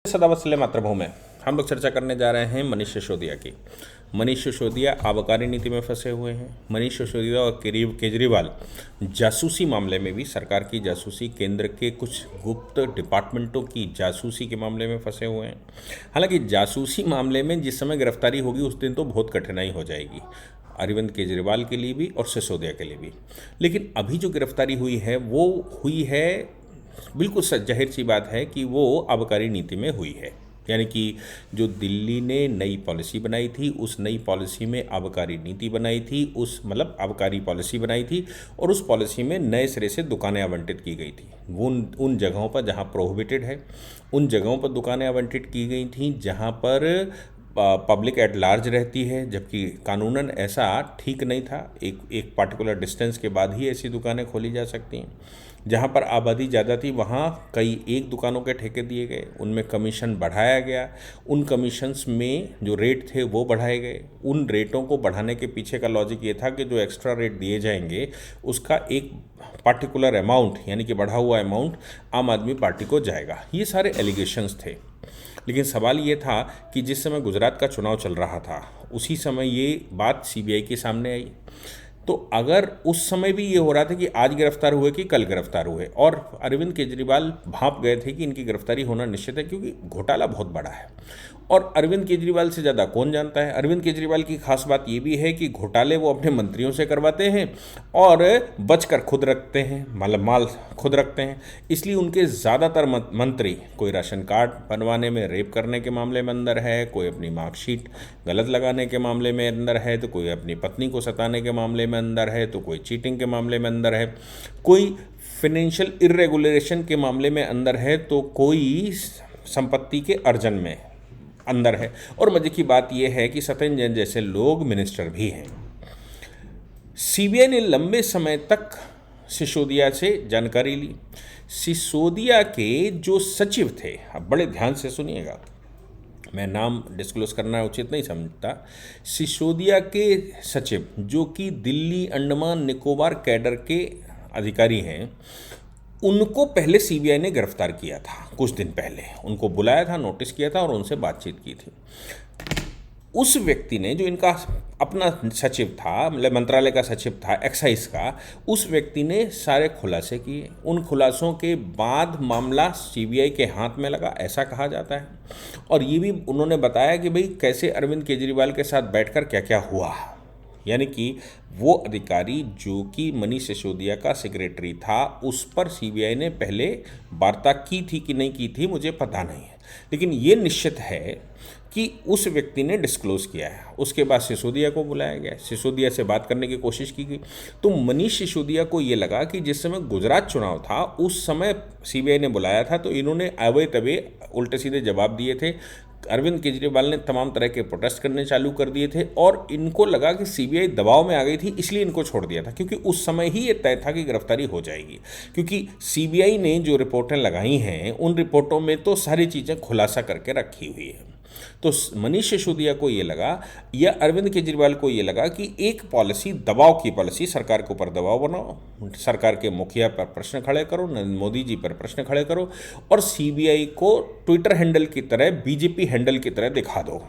सदा वत्सल्य मातृभूमि। हम लोग चर्चा करने जा रहे हैं मनीष सिसोदिया की। मनीष सिसोदिया आबकारी नीति में फंसे हुए हैं। मनीष सिसोदिया और केजरीवाल जासूसी मामले में भी, सरकार की जासूसी, केंद्र के कुछ गुप्त डिपार्टमेंटों की जासूसी के मामले में फंसे हुए हैं। हालांकि जासूसी मामले में जिस समय गिरफ्तारी होगी उस दिन तो बहुत कठिनाई हो जाएगी अरविंद केजरीवाल के लिए भी और सिसोदिया के लिए भी। लेकिन अभी जो गिरफ्तारी हुई है वो हुई है, बिल्कुल जाहिर सी बात है कि वो आबकारी नीति में हुई है। यानी कि जो दिल्ली ने नई पॉलिसी बनाई थी उस नई पॉलिसी में आबकारी नीति बनाई थी, मतलब आबकारी पॉलिसी बनाई थी और उस पॉलिसी में नए सिरे से दुकानें आवंटित की गई थी। वो उन जगहों पर जहाँ प्रोहिबिटेड है उन जगहों पर दुकानें आवंटित की गई थी जहाँ पर पब्लिक एट लार्ज रहती है, जबकि कानूनन ऐसा ठीक नहीं था। एक पार्टिकुलर डिस्टेंस के बाद ही ऐसी दुकानें खोली जा सकती हैं। जहाँ पर आबादी ज़्यादा थी वहाँ कई एक दुकानों के ठेके दिए गए, उनमें कमीशन बढ़ाया गया। उन कमीशंस में जो रेट थे वो बढ़ाए गए। उन रेटों को बढ़ाने के पीछे का लॉजिक ये था कि जो एक्स्ट्रा रेट दिए जाएंगे उसका एक पार्टिकुलर अमाउंट, यानी कि बढ़ा हुआ अमाउंट आम आदमी पार्टी को जाएगा। ये सारे एलिगेशंस थे। लेकिन सवाल ये था कि जिस समय गुजरात का चुनाव चल रहा था उसी समय ये बात सीबीआई के सामने आई। तो अगर उस समय भी ये हो रहा था कि आज गिरफ्तार हुए कि कल गिरफ्तार हुए, और अरविंद केजरीवाल भांप गए थे कि इनकी गिरफ्तारी होना निश्चित है क्योंकि घोटाला बहुत बड़ा है और अरविंद केजरीवाल से ज़्यादा कौन जानता है। अरविंद केजरीवाल की खास बात ये भी है कि घोटाले वो अपने मंत्रियों से करवाते हैं और बचकर खुद रखते हैं, मतलब माल खुद रखते हैं। इसलिए उनके ज़्यादातर मंत्री कोई राशन कार्ड बनवाने में रेप करने के मामले में अंदर है, कोई अपनी मार्कशीट गलत लगाने के मामले में अंदर है, तो कोई अपनी पत्नी को सताने के मामले में अंदर है, तो कोई चीटिंग के मामले में अंदर है, कोई फिनेंशियल इरेगुलेशन के मामले में अंदर है, तो कोई संपत्ति के अर्जन में अंदर है। और मजे की बात यह है कि सत्येंद्र जैन जैसे लोग मिनिस्टर भी हैं। सीबीआई ने लंबे समय तक सिसोदिया से जानकारी ली। सिसोदिया के जो सचिव थे, अब बड़े ध्यान से सुनिएगा, मैं नाम डिस्क्लोज करना उचित नहीं समझता। सिसोदिया के सचिव जो कि दिल्ली अंडमान निकोबार कैडर के अधिकारी हैं, उनको पहले सीबीआई ने गिरफ्तार किया था। कुछ दिन पहले उनको बुलाया था, नोटिस किया था और उनसे बातचीत की थी। उस व्यक्ति ने, जो इनका अपना सचिव था, मतलब मंत्रालय का सचिव था एक्साइज का, उस व्यक्ति ने सारे खुलासे किए। उन खुलासों के बाद मामला सीबीआई के हाथ में लगा, ऐसा कहा जाता है। और ये भी उन्होंने बताया कि भाई कैसे अरविंद केजरीवाल के साथ बैठकर क्या क्या हुआ। यानी कि वो अधिकारी जो कि मनीष सिसोदिया का सेक्रेटरी था, उस पर सीबीआई ने पहले वार्ता की थी कि नहीं की थी मुझे पता नहीं है, लेकिन ये निश्चित है कि उस व्यक्ति ने डिस्क्लोज किया है। उसके बाद सिसोदिया को बुलाया गया, सिसोदिया से बात करने की कोशिश की गई। तो मनीष सिसोदिया को ये लगा कि जिस समय गुजरात चुनाव था उस समय सीबीआई ने बुलाया था, तो इन्होंने अवे तवे उल्टे सीधे जवाब दिए थे। अरविंद केजरीवाल ने तमाम तरह के प्रोटेस्ट करने चालू कर दिए थे और इनको लगा कि सीबीआई दबाव में आ गई थी, इसलिए इनको छोड़ दिया था, क्योंकि उस समय ही ये तय था कि गिरफ्तारी हो जाएगी। क्योंकि सीबीआई ने जो रिपोर्टें लगाई हैं उन रिपोर्टों में तो सारी चीज़ें खुलासा करके रखी हुई है। तो मनीष सिसोदिया को ये लगा, या अरविंद केजरीवाल को ये लगा कि एक पॉलिसी, दबाव की पॉलिसी, सरकार के ऊपर दबाव बनाओ, सरकार के मुखिया पर प्रश्न खड़े करो, नरेंद्र मोदी जी पर प्रश्न खड़े करो और सीबीआई को ट्विटर हैंडल की तरह, बीजेपी हैंडल की तरह दिखा दो।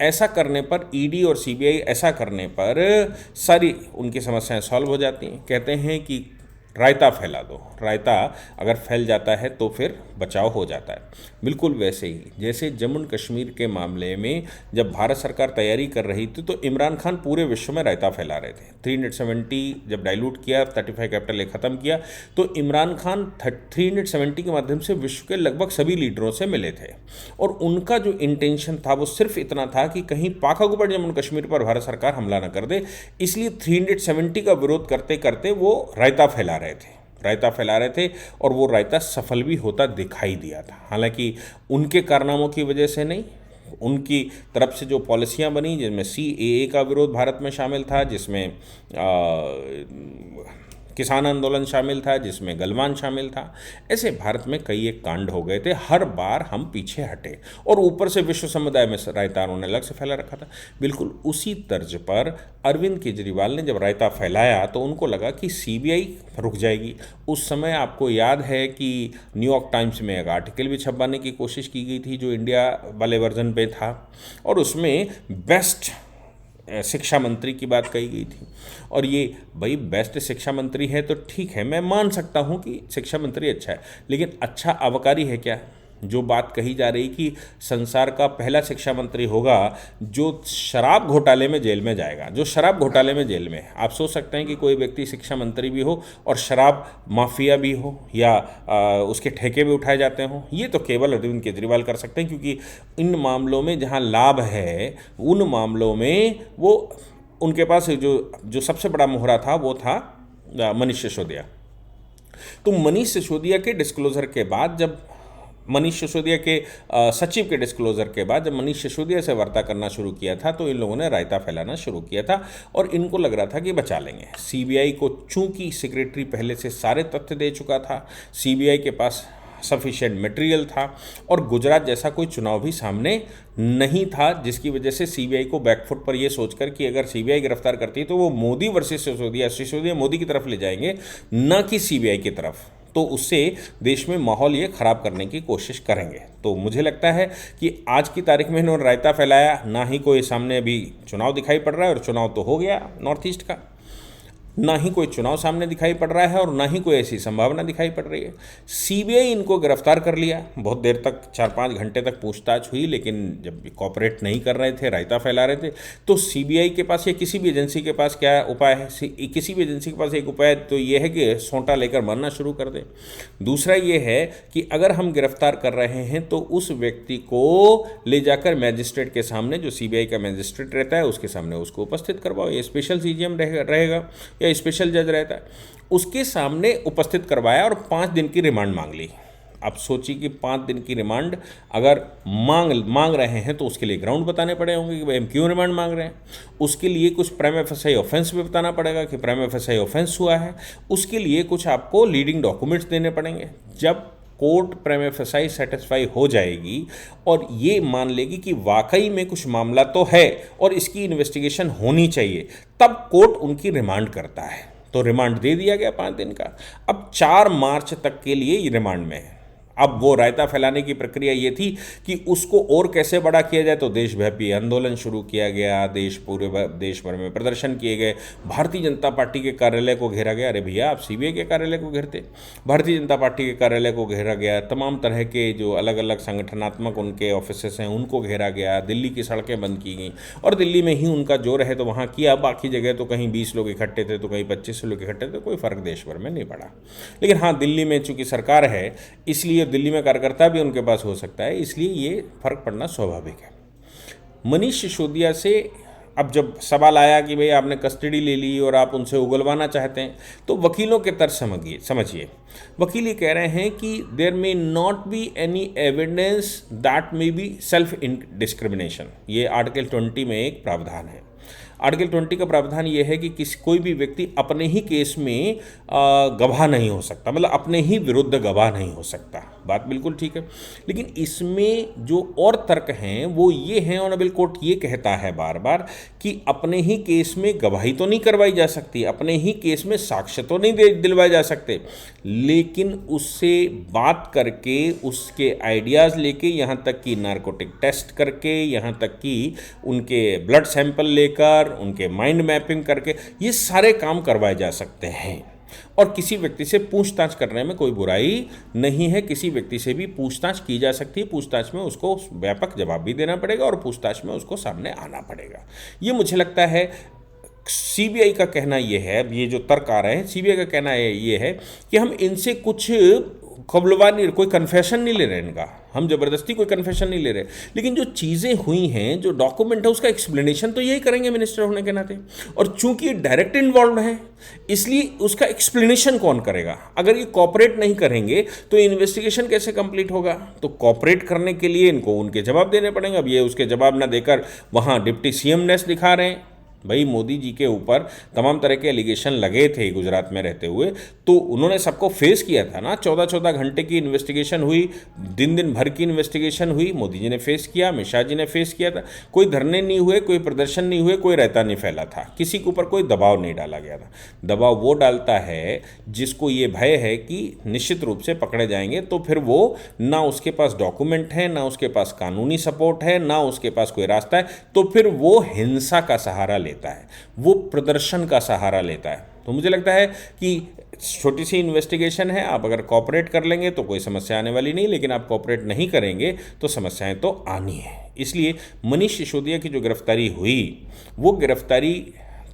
ऐसा करने पर ईडी और सीबीआई, ऐसा करने पर सारी उनकी समस्याएं सॉल्व हो जाती हैं। कहते हैं कि रायता फैला दो, रायता अगर फैल जाता है तो फिर बचाव हो जाता है। बिल्कुल वैसे ही जैसे जम्मू कश्मीर के मामले में जब भारत सरकार तैयारी कर रही थी तो इमरान खान पूरे विश्व में रायता फैला रहे थे। 370 जब डाइल्यूट किया, 35 कैपिटल ख़त्म किया, तो इमरान खान 370 के माध्यम से विश्व के लगभग सभी लीडरों से मिले थे और उनका जो इंटेंशन था वो सिर्फ इतना था कि कहीं पाक अकबर जम्मू कश्मीर पर भारत सरकार हमला न कर दे। इसलिए 370 का विरोध करते करते वो रायता फैला रहे थे और वो रायता सफल भी होता दिखाई दिया था। हालांकि उनके कारनामों की वजह से नहीं, उनकी तरफ से जो पॉलिसियां बनी, जिसमें CAA का विरोध भारत में शामिल था, जिसमें किसान आंदोलन शामिल था, जिसमें गलवान शामिल था। ऐसे भारत में कई एक कांड हो गए थे, हर बार हम पीछे हटे और ऊपर से विश्व समुदाय में रायता उन्होंने अलग से फैला रखा था। बिल्कुल उसी तर्ज पर अरविंद केजरीवाल ने जब रायता फैलाया तो उनको लगा कि सीबीआई रुक जाएगी। उस समय आपको याद है कि न्यूयॉर्क टाइम्स में एक आर्टिकल भी छपवाने की कोशिश की गई थी जो इंडिया वाले वर्जन पे था, और उसमें बेस्ट शिक्षा मंत्री की बात कही गई थी। और ये भाई बेस्ट शिक्षा मंत्री है तो ठीक है, मैं मान सकता हूँ कि शिक्षा मंत्री अच्छा है, लेकिन अच्छा आबकारी है क्या? जो बात कही जा रही कि संसार का पहला शिक्षा मंत्री होगा जो शराब घोटाले में जेल में जाएगा, जो शराब घोटाले में जेल में है। आप सोच सकते हैं कि कोई व्यक्ति शिक्षा मंत्री भी हो और शराब माफिया भी हो या उसके ठेके भी उठाए जाते हों। ये तो केवल अरविंद केजरीवाल कर सकते हैं, क्योंकि इन मामलों में जहां लाभ है उन मामलों में वो उनके पास जो सबसे बड़ा मोहरा था वो था मनीष सिसोदिया। तो मनीष सिसोदिया के डिस्क्लोजर के बाद, जब मनीष सिसोदिया के सचिव के डिस्क्लोजर के बाद जब मनीष सिसोदिया से वार्ता करना शुरू किया था तो इन लोगों ने रायता फैलाना शुरू किया था और इनको लग रहा था कि बचा लेंगे। सीबीआई को चूंकि सेक्रेटरी पहले से सारे तथ्य दे चुका था, सीबीआई के पास सफिशिएंट मटेरियल था और गुजरात जैसा कोई चुनाव भी सामने नहीं था, जिसकी वजह से सीबीआई को बैकफुट पर यह सोचकर कि अगर सीबीआई गिरफ्तार करती है तो वो मोदी वर्सेस सिसोदिया मोदी की तरफ ले जाएंगे, ना कि सीबीआई की तरफ, तो उससे देश में माहौल ये ख़राब करने की कोशिश करेंगे। तो मुझे लगता है कि आज की तारीख में इन्होंने रायता फैलाया, ना ही कोई सामने अभी चुनाव दिखाई पड़ रहा है, और चुनाव तो हो गया नॉर्थ ईस्ट का, ना ही कोई चुनाव सामने दिखाई पड़ रहा है और ना ही कोई ऐसी संभावना दिखाई पड़ रही है। सीबीआई इनको गिरफ्तार कर लिया, बहुत देर तक 4-5 घंटे तक पूछताछ हुई, लेकिन जब कॉपरेट नहीं कर रहे थे, रायता फैला रहे थे, तो सीबीआई के पास या किसी भी एजेंसी के पास क्या उपाय है? किसी भी एजेंसी के पास एक उपाय तो ये है कि सोंटा लेकर मरना शुरू कर दे। दूसरा ये है कि अगर हम गिरफ्तार कर रहे हैं तो उस व्यक्ति को ले जाकर मैजिस्ट्रेट के सामने, जो सीबीआई का मैजिस्ट्रेट रहता है उसके सामने उसको उपस्थित करवाओ। ये स्पेशल सीजीएम रहेगा या स्पेशल जज रहता है, उसके सामने उपस्थित करवाया और 5 दिन की रिमांड मांग ली। अब सोचिए कि 5 दिन की रिमांड अगर मांग रहे हैं तो उसके लिए ग्राउंड बताने पड़े होंगे कि भाई हम क्यों रिमांड मांग रहे हैं। उसके लिए कुछ प्राइमा फेसाई ऑफेंस भी बताना पड़ेगा कि प्राइमा फेसाई ऑफेंस हुआ है। उसके लिए कुछ आपको लीडिंग डॉक्यूमेंट्स देने पड़ेंगे। जब कोर्ट प्राइमा फेसाई सेटिस्फाई हो जाएगी और ये मान लेगी कि वाकई में कुछ मामला तो है और इसकी इन्वेस्टिगेशन होनी चाहिए, तब कोर्ट उनकी रिमांड करता है। तो रिमांड दे दिया गया 5 दिन का। अब 4 मार्च तक के लिए ये रिमांड में है। अब वो रायता फैलाने की प्रक्रिया ये थी कि उसको और कैसे बड़ा किया जाए, तो देशव्यापी आंदोलन शुरू किया गया, पूरे देश भर में प्रदर्शन किए गए, भारतीय जनता पार्टी के कार्यालय को घेरा गया। अरे भैया, आप सीबीआई के कार्यालय को घेरते? भारतीय जनता पार्टी के कार्यालय को घेरा गया, तमाम तरह के जो अलग अलग संगठनात्मक उनके ऑफिसेस हैं उनको घेरा गया, दिल्ली की सड़कें बंद की गई और दिल्ली में ही उनका जोर है तो वहाँ किया। बाकी जगह तो कहीं 20 लोग इकट्ठे थे तो कहीं 25 लोग इकट्ठे थे, कोई फर्क देश भर में नहीं पड़ा। लेकिन हाँ, दिल्ली में चूंकि सरकार है इसलिए दिल्ली में कार्यकर्ता भी उनके पास हो सकता है, इसलिए ये फर्क पड़ना स्वाभाविक है। मनीष सिसोदिया से अब जब सवाल आया कि भाई आपने कस्टडी ले ली और आप उनसे उगलवाना चाहते हैं, तो वकीलों के तर्क समझिए। वकील ये कह रहे हैं कि there may not be any evidence that may be self discrimination. ये आर्टिकल 20 में एक प्रावधान है। आर्टिकल 20 का प्रावधान ये है कि कोई भी व्यक्ति अपने ही केस में गवाह नहीं हो सकता, मतलब अपने ही विरुद्ध गवाह नहीं हो सकता। बात बिल्कुल ठीक है, लेकिन इसमें जो और तर्क हैं वो ये हैं, ऑनरेबल कोर्ट ये कहता है बार बार कि अपने ही केस में गवाही तो नहीं करवाई जा सकती, अपने ही केस में साक्ष्य तो नहीं दिलवाए जा सकते, लेकिन उससे बात करके, उसके आइडियाज़ लेके, यहाँ तक कि नार्कोटिक टेस्ट करके, यहाँ तक कि उनके ब्लड सैंपल लेकर, उनके माइंड मैपिंग करके, ये सारे काम करवाए जा सकते हैं। और किसी व्यक्ति से पूछताछ करने में कोई बुराई नहीं है, किसी व्यक्ति से भी पूछताछ की जा सकती है। पूछताछ में उसको व्यापक जवाब भी देना पड़ेगा और पूछताछ में उसको सामने आना पड़ेगा। ये मुझे लगता है सीबीआई का कहना ये है, ये जो तर्क आ रहे हैं, सीबीआई का कहना ये है कि हम इनसे कुछ कबलवा नहीं, कोई कन्फेशन नहीं ले रहे इनका, हम ज़बरदस्ती कोई कन्फेशन नहीं ले रहे, लेकिन जो चीज़ें हुई हैं, जो डॉक्यूमेंट है, उसका एक्सप्लेनेशन तो यही करेंगे मिनिस्टर होने के नाते। और चूंकि डायरेक्ट इन्वॉल्व है इसलिए उसका एक्सप्लेनेशन कौन करेगा? अगर ये कॉपरेट नहीं करेंगे तो इन्वेस्टिगेशन कैसे कंप्लीट होगा? तो कॉपरेट करने के लिए इनको उनके जवाब देने पड़ेंगे। अब ये उसके जवाब ना देकर वहाँ डिप्टी सीएम नेस दिखा रहे हैं, भाई मोदी जी के ऊपर तमाम तरह के एलिगेशन लगे थे गुजरात में रहते हुए, तो उन्होंने सबको फेस किया था ना। 14-14 घंटे की इन्वेस्टिगेशन हुई, दिन भर की इन्वेस्टिगेशन हुई, मोदी जी ने फेस किया, अमित शाह जी ने फेस किया था। कोई धरने नहीं हुए, कोई प्रदर्शन नहीं हुए, कोई रहता नहीं फैला था, किसी के ऊपर कोई दबाव नहीं डाला गया था। दबाव वो डालता है जिसको ये भय है कि निश्चित रूप से पकड़े जाएंगे, तो फिर वो ना उसके पास डॉक्यूमेंट है, ना उसके पास कानूनी सपोर्ट है, ना उसके पास कोई रास्ता है, तो फिर वो हिंसा का सहारा लेता है, वो प्रदर्शन का सहारा लेता है। तो मुझे लगता है कि छोटी सी इन्वेस्टिगेशन है, आप अगर कॉपरेट कर लेंगे तो कोई समस्या आने वाली नहीं, लेकिन आप कॉपरेट नहीं करेंगे तो समस्याएं तो आनी है। इसलिए मनीष सिसोदिया की जो गिरफ्तारी हुई, वो गिरफ्तारी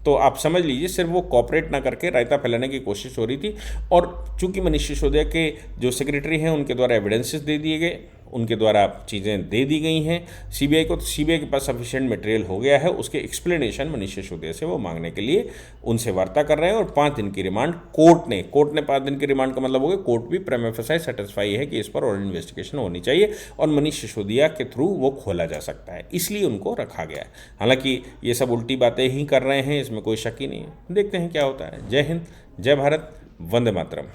तो आप समझ लीजिए सिर्फ वो कॉपरेट ना करके रायता फैलाने की कोशिश हो रही थी। और चूंकि मनीष सिसोदिया के जो सेक्रेटरी हैं उनके द्वारा एविडेंसेस दे दिए गए, उनके द्वारा चीज़ें दे दी गई हैं सीबीआई को, तो सीबीआई के पास सफिशिएंट मटेरियल हो गया है, उसके एक्सप्लेनेशन मनीष सिसोदिया से वो मांगने के लिए उनसे वार्ता कर रहे हैं। और 5 दिन की रिमांड कोर्ट ने 5 दिन की रिमांड का मतलब हो गया कोर्ट भी प्रीमा फेसाई सेटिस्फाई है कि इस पर और इन्वेस्टिगेशन होनी चाहिए और मनीष सिसोदिया के थ्रू वो खोला जा सकता है, इसलिए उनको रखा गया है। हालांकि ये सब उल्टी बातें ही कर रहे हैं, इसमें कोई शक ही नहीं है। देखते हैं क्या होता है। जय हिंद, जय भारत, वंदे मातरम।